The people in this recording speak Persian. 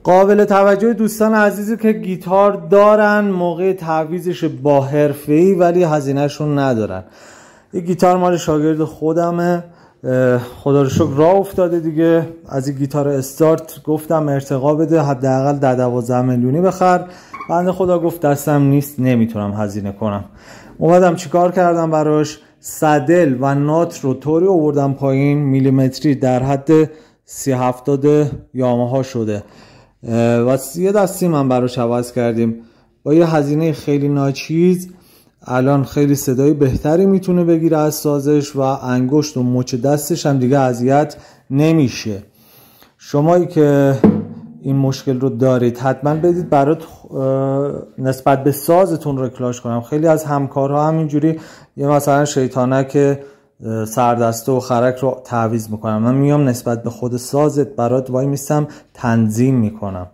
قابل توجه دوستان عزیزی که گیتار دارن موقع تعویضش با حرفه‌ای ولی هزینه‌شون ندارن. این گیتار مال شاگرد خودمه، خدا رو شکر راه افتاده دیگه. از این گیتار استارت گفتم ارتقا بده، حداقل 10-12 میلیونی بخر. بنده خدا گفت دستم نیست، نمیتونم هزینه کنم. اومدم چیکار کردم براش؟ صدل و نات رو طوری آوردم پایین، میلیمتری در حد 30-70 یاماها شده و یه دستی من براش عوض کردیم. با یه هزینه خیلی ناچیز الان خیلی صدای بهتری میتونه بگیره از سازش و انگشت و مچ دستش هم دیگه اذیت نمیشه. شمایی که این مشکل رو دارید حتما بدید برات نسبت به سازتون رو کلاش کنم. خیلی از همکارها همینجوری یه مثلا شیطانک سردسته و خرک رو تعویض میکنم، من میام نسبت به خود سازت برات وای میستم تنظیم میکنم.